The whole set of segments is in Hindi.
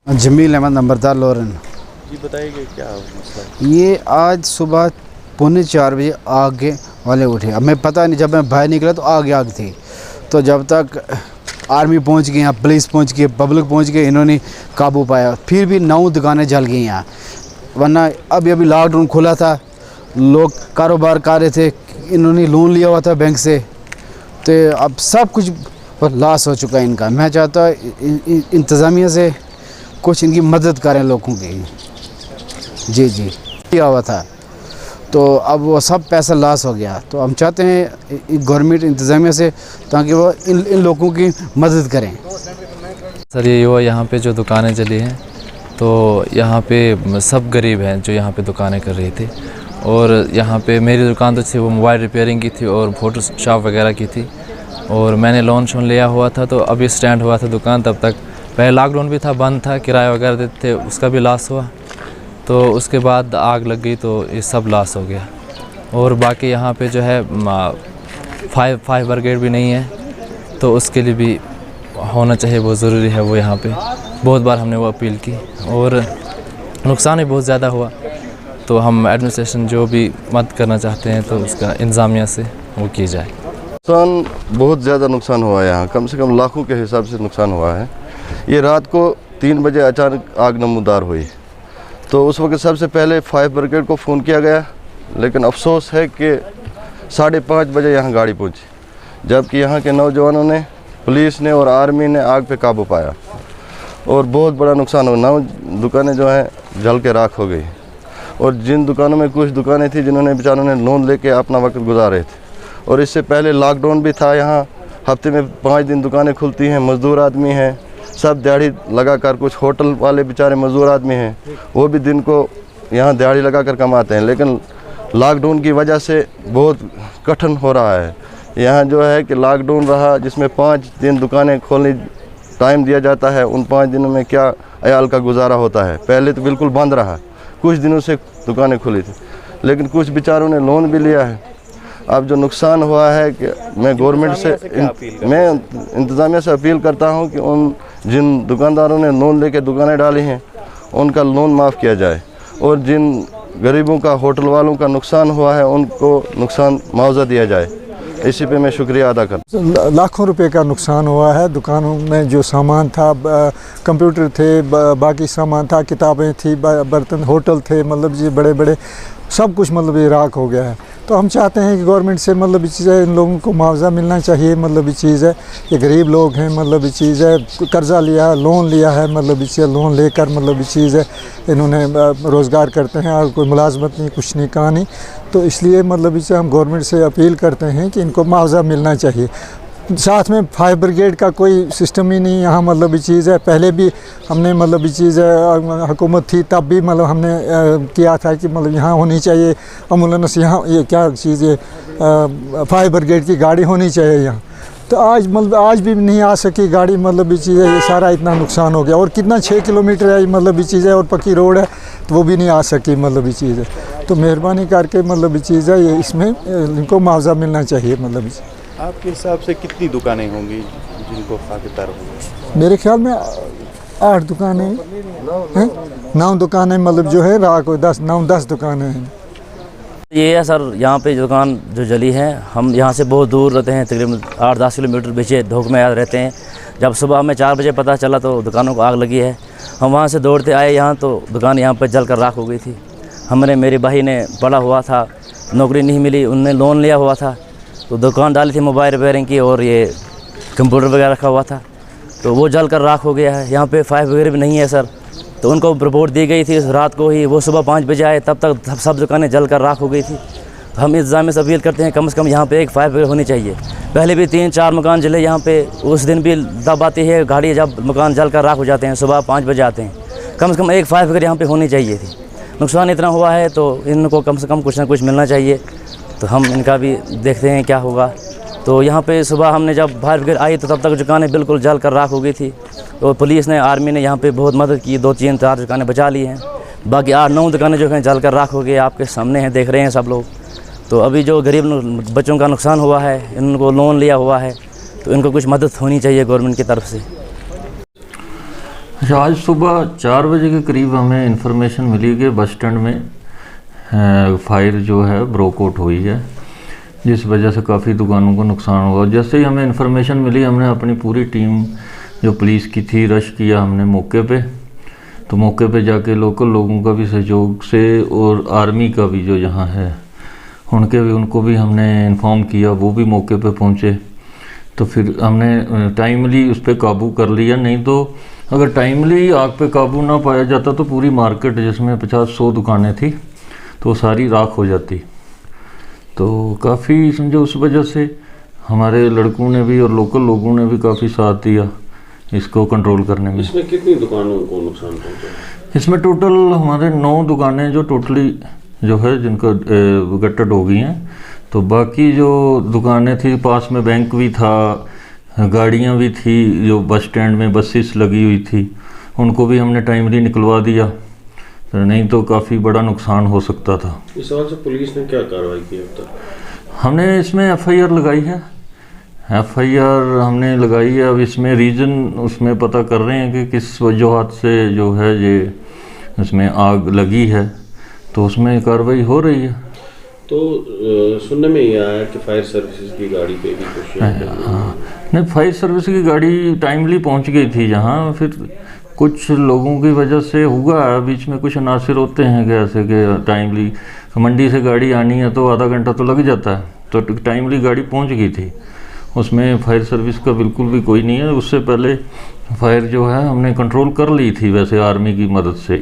जमील अहमद नंबरदार लोरन। जी बताइए क्या मसला है? ये आज सुबह 3:45 बजे आग वाले उठे। अब मैं पता नहीं, जब मैं बाहर निकला तो आग थी। तो जब तक आर्मी पहुंच गई, यहाँ पुलिस पहुंच गई, पब्लिक पहुंच गई, इन्होंने काबू पाया। फिर भी 9 दुकानें जल गई यहाँ। वरना अभी लॉकडाउन खुला था, लोग कारोबार कर रहे थे, इन्होंने लोन लिया हुआ था बैंक से, तो अब सब कुछ लॉस हो चुका है इनका। मैं चाहता हूँ इंतज़ामिया से कुछ इनकी मदद करें लोगों की। जी लिया हुआ था, तो अब वो सब पैसा लॉस हो गया। तो हम चाहते हैं गवर्नमेंट इंतज़ामिया से, ताकि वो इन लोगों की मदद करें। सर ये हुआ, यहाँ पे जो दुकानें जली हैं तो यहाँ पे सब गरीब हैं जो यहाँ पे दुकानें कर रही थी। और यहाँ पे मेरी दुकान तो थी, वो मोबाइल रिपेयरिंग की थी और फ़ोटो शॉप वगैरह की थी। और मैंने लोन शोन लिया हुआ था, तो अभी स्टैंड हुआ था दुकान। तब तक पहले लॉकडाउन भी था, बंद था, किराया वगैरह देते थे, उसका भी लॉस हुआ। तो उसके बाद आग लग गई तो ये सब लॉस हो गया। और बाकी यहाँ पे जो है फायर ब्रिगेड भी नहीं है, तो उसके लिए भी होना चाहिए, बहुत ज़रूरी है वो। यहाँ पे बहुत बार हमने वो अपील की और नुकसान भी बहुत ज़्यादा हुआ। तो हम एडमिनिस्ट्रेशन जो भी मदद करना चाहते हैं तो उसका इंतज़ामिया से वो की जाए। नुकसान बहुत ज़्यादा नुकसान हुआ है यहाँ, कम से कम लाखों के हिसाब से नुकसान हुआ है। ये रात को 3 बजे अचानक आग नमूदार हुई, तो उस वक्त सबसे पहले फायर ब्रिगेड को फ़ोन किया गया, लेकिन अफसोस है कि 5:30 बजे यहाँ गाड़ी पहुँची, जबकि यहाँ के नौजवानों ने, पुलिस ने और आर्मी ने आग पे काबू पाया और बहुत बड़ा नुकसान हुआ। 9 दुकानें जो हैं जल के राख हो गई। और जिन दुकानों में कुछ दुकानें थी जिन्होंने बेचारों ने लोन लेके अपना वक्त गुजारे थे, और इससे पहले लॉकडाउन भी था यहाँ, हफ्ते में 5 दिन दुकानें खुलती हैं, मज़दूर आदमी हैं, सब दिहाड़ी लगाकर, कुछ होटल वाले बेचारे मज़दूर आदमी हैं, वो भी दिन को यहाँ दिहाड़ी लगाकर कमाते हैं। लेकिन लॉकडाउन की वजह से बहुत कठिन हो रहा है। यहाँ जो है कि लॉकडाउन रहा, जिसमें 5 दिन दुकानें खोलने टाइम दिया जाता है, उन 5 दिनों में क्या अयाल का गुजारा होता है। पहले तो बिल्कुल बंद रहा, कुछ दिनों से दुकानें खुली थी, लेकिन कुछ बेचारों ने लोन भी लिया है। अब जो नुकसान हुआ है कि मैं गवर्नमेंट से मैं इंतज़ामिया से अपील करता हूं कि उन जिन दुकानदारों ने लोन लेके दुकानें डाली हैं उनका लोन माफ़ किया जाए, और जिन गरीबों का, होटल वालों का नुकसान हुआ है उनको नुकसान मुआवजा दिया जाए। इसी पे मैं शुक्रिया अदा करता हूं। लाखों रुपए का नुकसान हुआ है। दुकानों में जो सामान था, कंप्यूटर थे, बाकी सामान था, किताबें थी, बर्तन, होटल थे, मतलब ये बड़े बड़े सब कुछ मतलब ये राख हो गया है। तो हम चाहते हैं कि गवर्नमेंट से मतलब ये चीज़ है, इन लोगों को मुआवजा मिलना चाहिए। मतलब ये चीज़ है, ये गरीब लोग हैं, मतलब ये चीज़ है, कर्ज़ा लिया, लोन लिया है, मतलब ये लोन लेकर मतलब ये चीज़ है, इन्होंने रोज़गार करते हैं और कोई मुलाजमत नहीं, कुछ नहीं, कहा नहीं। तो इसलिए मतलब इसे हम गवर्नमेंट से अपील करते हैं कि इनको मुआवजा मिलना चाहिए। साथ में फायर ब्रिगेड का कोई सिस्टम ही नहीं यहाँ, मतलब ये चीज़ है। पहले भी हमने मतलब ये चीज़ है, हुकूमत थी तब भी मतलब हमने किया था कि मतलब यहाँ होनी चाहिए एम्बुलेंस, यहाँ ये क्या चीज़ है, फायर ब्रिगेड की गाड़ी होनी चाहिए यहाँ। तो आज मतलब आज भी नहीं आ सकी गाड़ी, मतलब ये चीज़ है, ये सारा इतना नुकसान हो गया। और कितना 6 किलोमीटर है मतलब ये चीज़ है, और पक्की रोड है, तो वो भी नहीं आ सकी, मतलब ये चीज़ है। तो मेहरबानी करके मतलब ये चीज़ है, ये इसमें इनको मुआवजा मिलना चाहिए। मतलब आपके हिसाब से कितनी दुकानें होंगी जिनको खातिरदार होंगे? मेरे ख्याल में 8 दुकानें हैं, 9 दुकानें मतलब जो है राख, 9-10 दुकानें हैं। ये है सर, यहाँ पे दुकान जो जली है, हम यहाँ से बहुत दूर रहते हैं, तकरीबन 8-10 किलोमीटर पीछे धोख में रहते हैं। जब सुबह हमें 4 बजे पता चला तो दुकानों को आग लगी है, हम वहाँ से दौड़ते आए यहाँ, तो दुकान यहाँ पर जल कर राख हो गई थी। मेरे भाई ने पढ़ा हुआ था, नौकरी नहीं मिली, उनने लोन लिया हुआ था, तो दुकान डाली थी मोबाइल रिपेयरिंग की, और ये कंप्यूटर वगैरह रखा हुआ था, तो वो जल कर राख हो गया है। यहाँ पे फायर वगैरह भी नहीं है सर, तो उनको रिपोर्ट दी गई थी रात को ही, वो सुबह 5 बजे आए, तब तक सब दुकानें जल कर राख हो गई थी। तो हम इंतज़ामिया से अपील करते हैं कम से कम यहाँ पे एक फायर ब्रिगेड होनी चाहिए। पहले भी 3-4 मकान जले यहाँ पे, उस दिन भी दब आती है गाड़ी, जब मकान जल कर राख हो जाते हैं, सुबह 5 बजे आते हैं। कम से कम एक फायर ब्रिगेड यहाँ पे होनी चाहिए थी। नुकसान इतना हुआ है तो इनको कम से कम कुछ ना कुछ मिलना चाहिए। तो हम इनका भी देखते हैं क्या होगा। तो यहाँ पे सुबह हमने जब फायर ब्रिगेड आई तो तब तक दुकानें बिल्कुल जल कर राख हो गई थी। तो पुलिस ने, आर्मी ने यहाँ पे बहुत मदद की, 2-3-4 दुकानें बचा ली हैं। बाकी 8-9 दुकानें जो हैं जल कर राख हो गई, आपके सामने हैं, देख रहे हैं सब लोग। तो अभी जो गरीब बच्चों का नुकसान हुआ है, इनको लोन लिया हुआ है, तो इनको कुछ मदद होनी चाहिए गवर्नमेंट की तरफ से। अच्छा, आज सुबह 4 बजे के करीब हमें इंफॉर्मेशन मिली कि बस स्टैंड में फायर जो है ब्रोक आउट हुई है, जिस वजह से काफ़ी दुकानों को नुकसान हुआ। जैसे ही हमें इंफॉर्मेशन मिली, हमने अपनी पूरी टीम जो पुलिस की थी रश किया हमने मौके पे। तो मौके पे जाके लोकल लोगों का भी सहयोग से और आर्मी का भी जो यहाँ है उनको भी हमने इन्फॉर्म किया, वो भी मौके पे पहुँचे। तो फिर हमने टाइमली उस पर काबू कर लिया। नहीं तो अगर टाइमली आग पे काबू ना पाया जाता तो पूरी मार्केट जिसमें 50-100 दुकानें थी तो सारी राख हो जाती। तो काफ़ी समझो उस वजह से हमारे लड़कों ने भी और लोकल लोगों ने भी काफ़ी साथ दिया इसको कंट्रोल करने में। इसमें कितनी दुकानों को नुकसान पहुंचा? इसमें टोटल हमारे 9 दुकानें जो टोटली जो है जिनका गट्टड हो गई हैं। तो बाकी जो दुकानें थी, पास में बैंक भी था, गाड़ियां भी थी, जो बस स्टैंड में बसेस लगी हुई थी, उनको भी हमने टाइमली निकलवा दिया। तो नहीं तो काफ़ी बड़ा नुकसान हो सकता था। इस सवाल से पुलिस ने क्या कार्रवाई की अब तक? हमने इसमें FIR लगाई है। FIR हमने लगाई है। अब इसमें रीज़न उसमें पता कर रहे हैं कि किस वजूहत से जो है ये इसमें आग लगी है, तो उसमें कार्रवाई हो रही है। तो सुनने में ये आया कि फायर सर्विसेज की गाड़ी पे भी कुछ नहीं, फायर सर्विस की गाड़ी टाइमली पहुंच गई थी यहाँ। फिर कुछ लोगों की वजह से हुआ, बीच में कुछ अनासिर होते हैं कि ऐसे कि टाइमली मंडी से गाड़ी आनी है तो आधा घंटा तो लग जाता है, तो टाइमली गाड़ी पहुंच गई थी। उसमें फायर सर्विस का बिल्कुल भी कोई नहीं है। उससे पहले फायर जो है हमने कंट्रोल कर ली थी वैसे आर्मी की मदद से।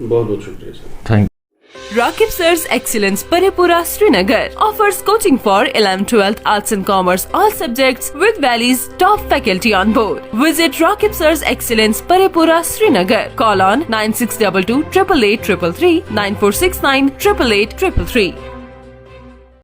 बहुत बहुत शुक्रिया sir. Thank you. Rakib Sir's Excellence Paripura Srinagar offers coaching for 11th, 12th, Arts and Commerce, all subjects with Valley's top faculty on board. Visit Rakib Sir's Excellence Paripura Srinagar. Call on 9622 888 333 9469 888 333.